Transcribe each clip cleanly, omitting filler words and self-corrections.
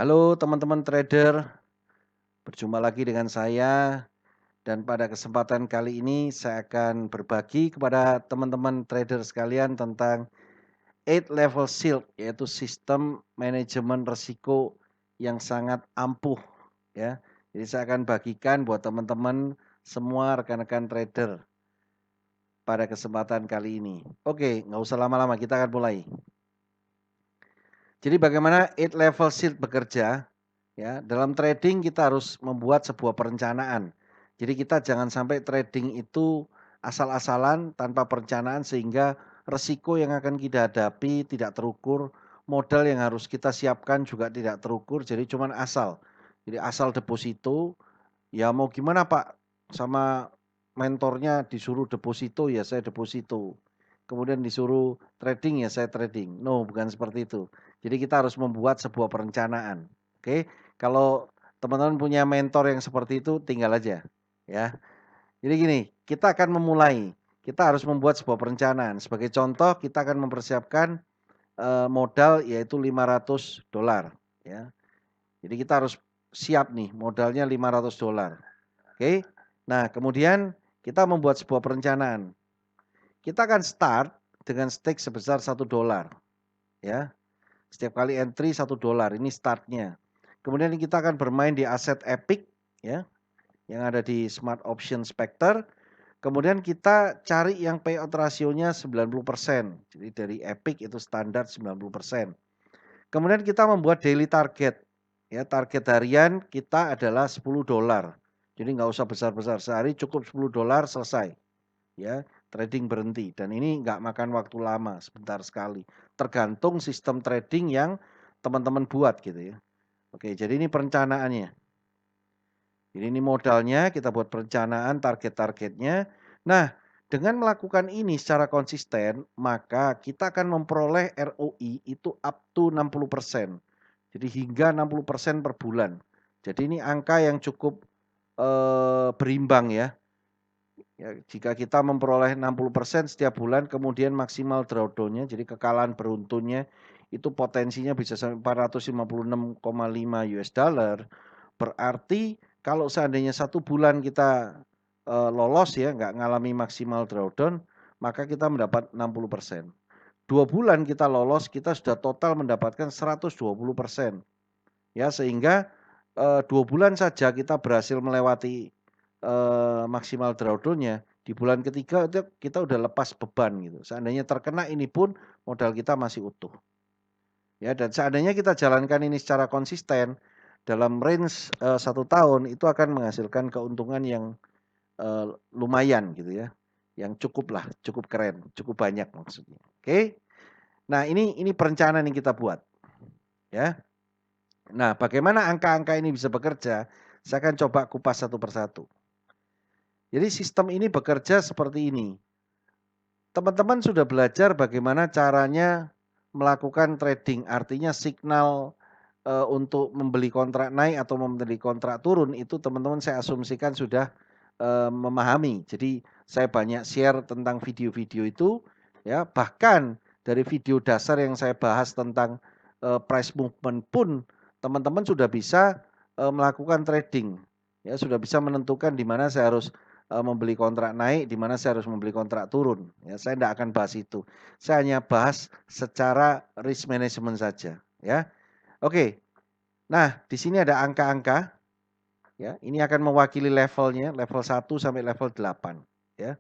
Halo teman-teman trader, berjumpa lagi dengan saya dan pada kesempatan kali ini saya akan berbagi kepada teman-teman trader sekalian tentang 8 level shield yaitu sistem manajemen risiko yang sangat ampuh ya. Jadi saya akan bagikan buat teman-teman semua rekan-rekan trader pada kesempatan kali ini. Oke, nggak usah lama-lama, kita akan mulai. Jadi bagaimana 8 level shield bekerja? Ya, dalam trading kita harus membuat sebuah perencanaan. Jadi kita jangan sampai trading itu asal-asalan tanpa perencanaan sehingga resiko yang akan kita hadapi tidak terukur, modal yang harus kita siapkan juga tidak terukur, jadi cuman asal. Jadi asal deposito, ya mau gimana Pak, sama mentornya disuruh deposito ya saya deposito. Kemudian disuruh trading ya saya trading. No, bukan seperti itu. Jadi kita harus membuat sebuah perencanaan. Oke, kalau teman-teman punya mentor yang seperti itu tinggal aja ya. Jadi gini, kita akan memulai. Kita harus membuat sebuah perencanaan. Sebagai contoh, kita akan mempersiapkan modal yaitu $500 ya. Jadi kita harus siap nih modalnya $500. Oke. Nah, kemudian kita membuat sebuah perencanaan. Kita akan start dengan stake sebesar $1 ya. Setiap kali entry $1 ini startnya. Kemudian kita akan bermain di aset Epic ya, yang ada di Smart Option Spectre. Kemudian kita cari yang payout rasionya 90%. Jadi dari Epic itu standar 90%. Kemudian kita membuat daily target. Ya, target harian kita adalah $10. Jadi nggak usah besar-besar, sehari cukup $10 selesai. Ya, trading berhenti dan ini nggak makan waktu lama, sebentar sekali. Tergantung sistem trading yang teman-teman buat gitu ya. Oke, jadi ini perencanaannya. Jadi ini modalnya, kita buat perencanaan target-targetnya. Nah, dengan melakukan ini secara konsisten, maka kita akan memperoleh ROI itu up to 60%. Jadi hingga 60% per bulan. Jadi ini angka yang cukup berimbang ya. Ya, jika kita memperoleh 60% setiap bulan, kemudian maksimal drawdown-nya, jadi kekalahan beruntunnya itu potensinya bisa sampai $456,5. Berarti kalau seandainya 1 bulan kita lolos ya, nggak ngalami maksimal drawdown, maka kita mendapat 60%. 2 bulan kita lolos, kita sudah total mendapatkan 120%. Ya, sehingga 2 bulan saja kita berhasil melewati maksimal drawdown-nya, di bulan ketiga itu kita udah lepas beban gitu. Seandainya terkena ini pun modal kita masih utuh. Ya, dan seandainya kita jalankan ini secara konsisten dalam range 1 tahun itu akan menghasilkan keuntungan yang lumayan gitu ya. Yang cukup lah, cukup keren, cukup banyak maksudnya. Oke. Nah, ini perencanaan yang kita buat. Ya. Nah, bagaimana angka-angka ini bisa bekerja? Saya akan coba kupas satu persatu. Jadi sistem ini bekerja seperti ini. Teman-teman sudah belajar bagaimana caranya melakukan trading, artinya signal untuk membeli kontrak naik atau membeli kontrak turun itu teman-teman saya asumsikan sudah memahami. Jadi saya banyak share tentang video-video itu ya, bahkan dari video dasar yang saya bahas tentang price movement pun teman-teman sudah bisa melakukan trading. Ya, sudah bisa menentukan di mana saya harus membeli kontrak naik, di mana saya harus membeli kontrak turun. Ya, saya tidak akan bahas itu. Saya hanya bahas secara risk management saja. Ya, oke. Nah, di sini ada angka-angka. Ya, ini akan mewakili levelnya, level 1 sampai level 8. Ya.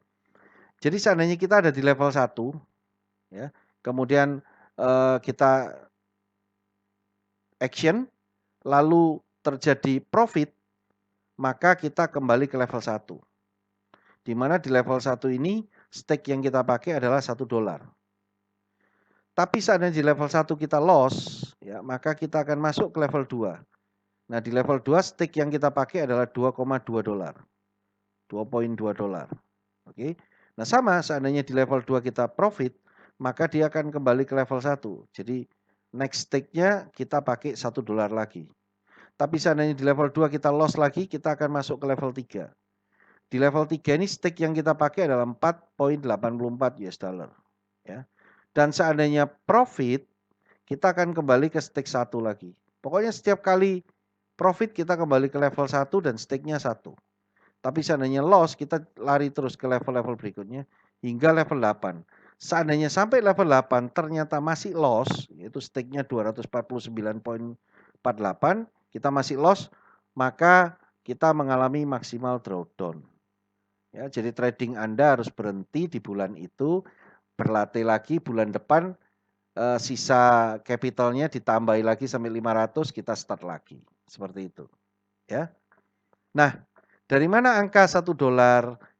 Jadi seandainya kita ada di level 1, ya, kemudian kita action, lalu terjadi profit, maka kita kembali ke level 1. Di mana di level 1 ini stake yang kita pakai adalah $1. Tapi seandainya di level 1 kita loss, ya, maka kita akan masuk ke level 2. Nah, di level 2 stake yang kita pakai adalah $2,2. $2,2. Oke. Nah, sama seandainya di level 2 kita profit, maka dia akan kembali ke level 1. Jadi next stake-nya kita pakai $1 lagi. Tapi seandainya di level 2 kita loss lagi, kita akan masuk ke level 3. Di level 3 ini stake yang kita pakai adalah $4,84. Ya. Dan seandainya profit, kita akan kembali ke stake 1 lagi. Pokoknya setiap kali profit kita kembali ke level 1 dan stake-nya 1. Tapi seandainya loss, kita lari terus ke level-level berikutnya hingga level 8. Seandainya sampai level 8 ternyata masih loss, yaitu stake-nya 249,48, kita masih loss, maka kita mengalami maksimal drawdown. Ya, jadi trading Anda harus berhenti di bulan itu, berlatih lagi bulan depan, sisa capitalnya ditambahi lagi sampai 500, kita start lagi. Seperti itu. Ya. Nah, dari mana angka $1,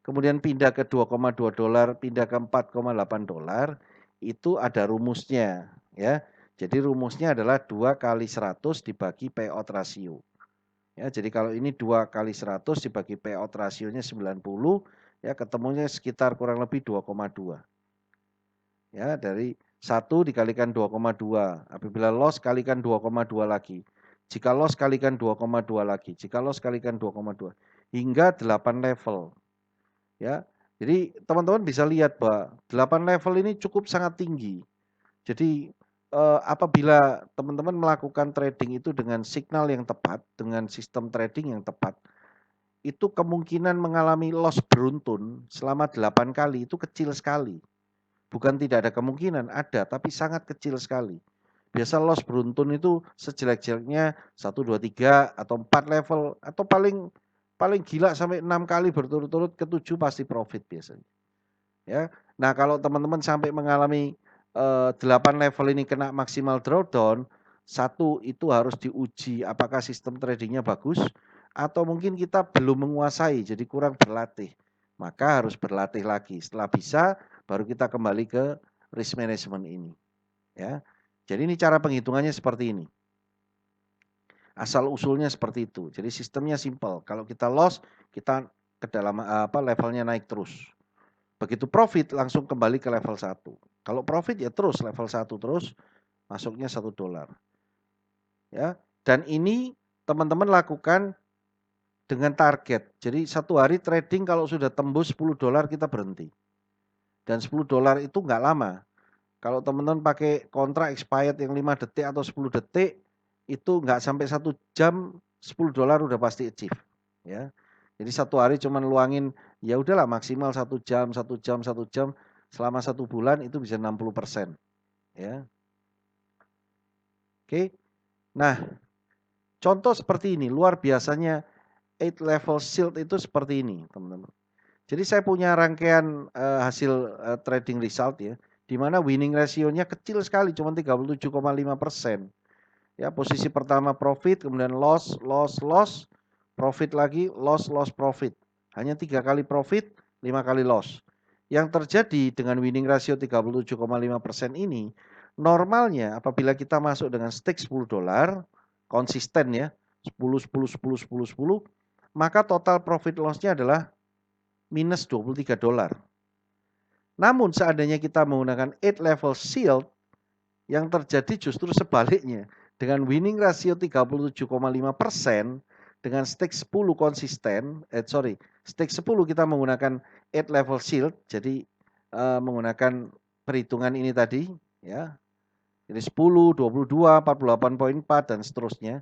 kemudian pindah ke $2,2, pindah ke $4,8, itu ada rumusnya. Ya. Jadi rumusnya adalah 2 kali 100 dibagi payout ratio. Ya, jadi kalau ini 2 kali 100 dibagi payout rasionya 90, ya ketemunya sekitar kurang lebih 2,2. Ya, dari 1 dikalikan 2,2. Apabila loss kalikan 2,2 lagi. Jika loss kalikan 2,2 lagi. Jika loss kalikan 2,2 hingga 8 level. Ya. Jadi teman-teman bisa lihat bahwa 8 level ini cukup sangat tinggi. Jadi apabila teman-teman melakukan trading itu dengan signal yang tepat, dengan sistem trading yang tepat, itu kemungkinan mengalami loss beruntun selama 8 kali itu kecil sekali. Bukan tidak ada kemungkinan, ada, tapi sangat kecil sekali. Biasa loss beruntun itu sejelek-jeleknya 1, 2, 3 atau 4 level, atau paling gila sampai 6 kali berturut-turut, ke-7 pasti profit biasanya. Ya. Nah, kalau teman-teman sampai mengalami 8 level ini kena maksimal drawdown, 1 itu harus diuji apakah sistem tradingnya bagus, atau mungkin kita belum menguasai, jadi kurang berlatih. Maka harus berlatih lagi. Setelah bisa, baru kita kembali ke risk management ini. Ya. Jadi ini cara penghitungannya seperti ini. Asal usulnya seperti itu. Jadi sistemnya simple. Kalau kita loss, kita ke dalam levelnya naik terus. Begitu profit langsung kembali ke level 1. Kalau profit ya terus level 1 terus, masuknya $1. Ya. Dan ini teman-teman lakukan dengan target. Jadi satu hari trading kalau sudah tembus $10 kita berhenti. Dan $10 itu enggak lama. Kalau teman-teman pakai kontrak expired yang 5 detik atau 10 detik, itu enggak sampai 1 jam $10 udah pasti achieve. Ya. Jadi satu hari cuma luangin, ya udahlah maksimal 1 jam, 1 jam, 1 jam, selama 1 bulan itu bisa 60%. Ya. Oke. Nah, contoh seperti ini, luar biasanya 8 level shield itu seperti ini, teman-teman. Jadi saya punya rangkaian hasil trading result ya, di mana winning ratio-nya kecil sekali, cuma 37,5%. Ya, posisi pertama profit, kemudian loss, loss, loss, profit lagi, loss, loss, profit. Hanya 3 kali profit, 5 kali loss. Yang terjadi dengan winning ratio 37,5% ini, normalnya apabila kita masuk dengan stake $10, konsisten ya, 10, 10, 10, 10, 10, maka total profit loss-nya adalah minus $23. Namun seandainya kita menggunakan 8 level shield, yang terjadi justru sebaliknya. Dengan winning ratio 37,5%, dengan stake 10 konsisten, stake 10 kita menggunakan 8 level shield, jadi menggunakan perhitungan ini tadi, ya. Jadi 10, 22, 48,4 dan seterusnya.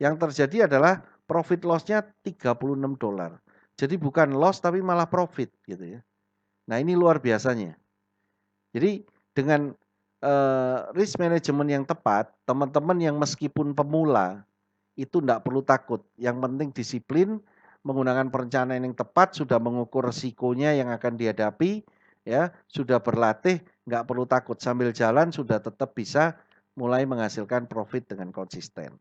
Yang terjadi adalah profit loss-nya $36. Jadi bukan loss tapi malah profit gitu ya. Nah, ini luar biasanya. Jadi dengan risk management yang tepat, teman-teman yang meskipun pemula itu enggak perlu takut. Yang penting disiplin, menggunakan perencanaan yang tepat, sudah mengukur resikonya yang akan dihadapi, ya, sudah berlatih, enggak perlu takut. Sambil jalan sudah tetap bisa mulai menghasilkan profit dengan konsisten.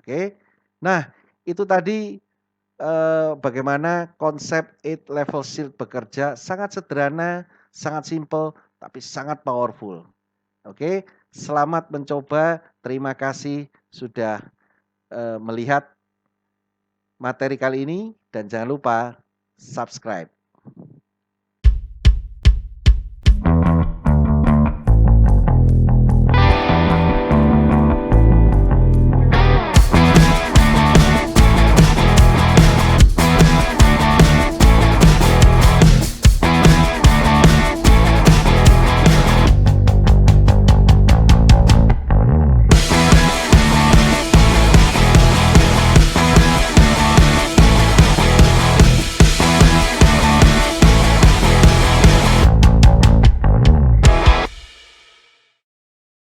Oke. Nah, itu tadi bagaimana konsep 8 level shield bekerja, sangat sederhana, sangat simple, tapi sangat powerful. Oke, selamat mencoba. Terima kasih sudah melihat materi kali ini dan jangan lupa subscribe.